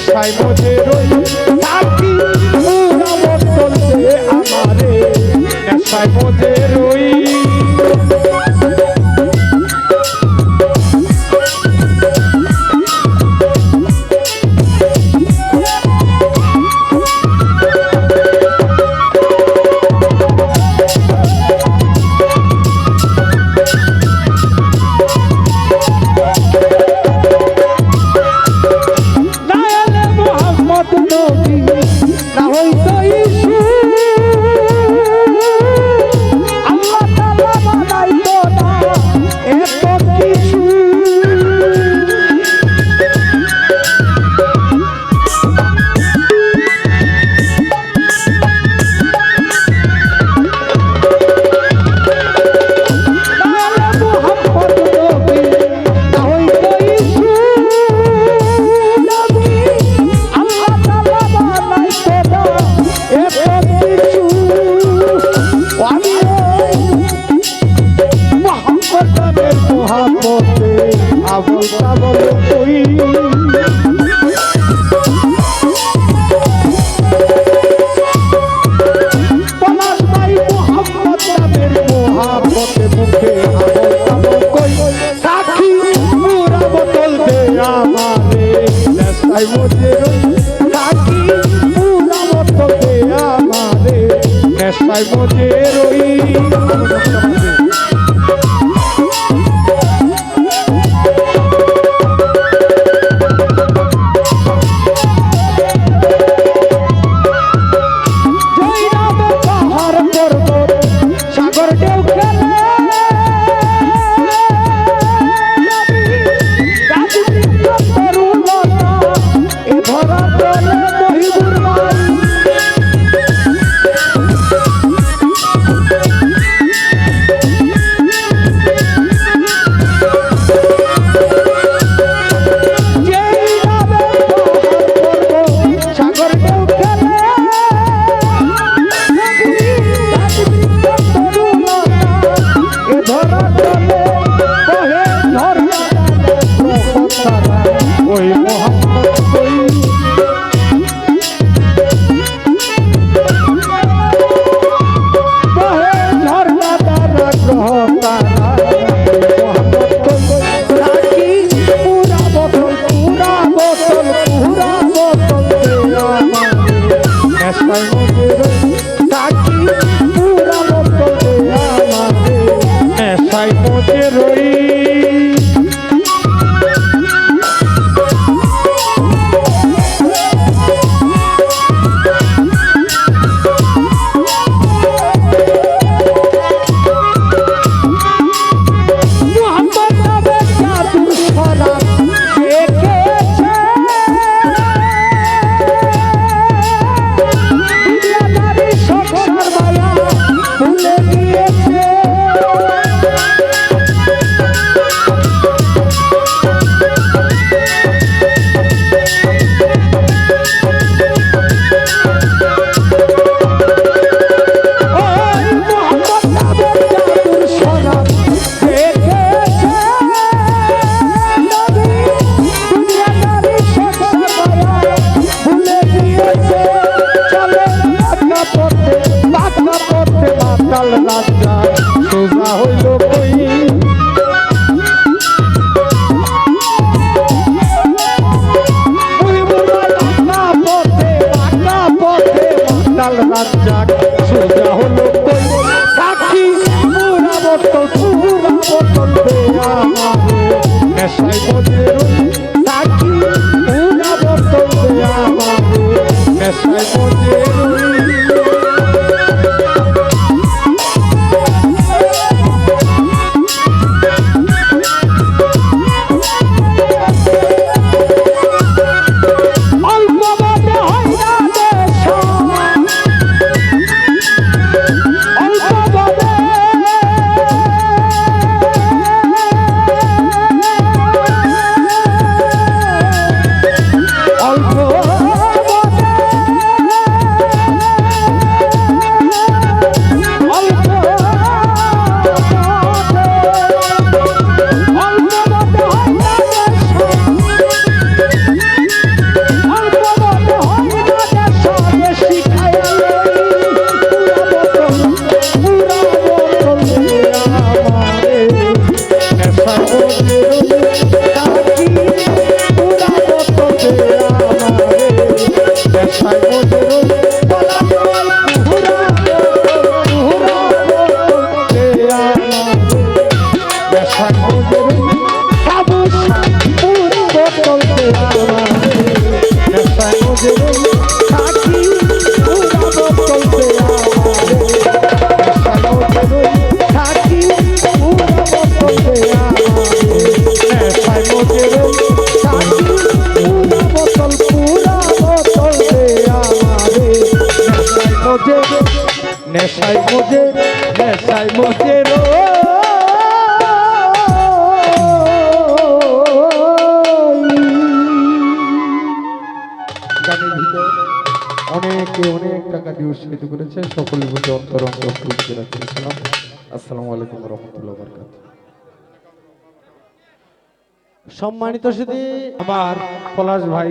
নেশায় মজে রই থাকি পুরা বোতল দে আমারে নেশায় মজে রই আবল তাবল কই পলাশ ভাই মোহাম্মদ নামের মোহাম্মতে মুখে আবল তাবল কই সাক্ষী পুরা বোতল দে আমারে নেশায় মজে রই সাক্ষী পুরা বোতল দে আমারে নেশায় মজে রই রাজ্জাক সোজা হলো কই সাক্ষী পুরা বোতল দে আমারে নেশায় মজে রই সাক্ষী পুরা বোতল দে আমারে নেশায় মজে রই নেশায় মজে রই বলা পুরা নেশায় মজে রই সাবু পুরা বোতল দে আমারে নেশায় মজে রই সাকি পুরা বোতল দে আমারে নেশায় মজে রই সাকি পুরা বোতল দে আমারে নেশায় মজে রই সাকি পুরা বোতল দে আমারে নেশায় মজে রই গানের ভিতর অনেকে অনেক টাকা দিয়ে উৎসাহিত করেছে সকলের প্রতি অন্তরঙ্গ ফুলকে রাখছিলাম। আসসালামু আলাইকুম রহমতুল্লাহ বরকাত। সম্মানিত সুধী আমার পলাশ ভাই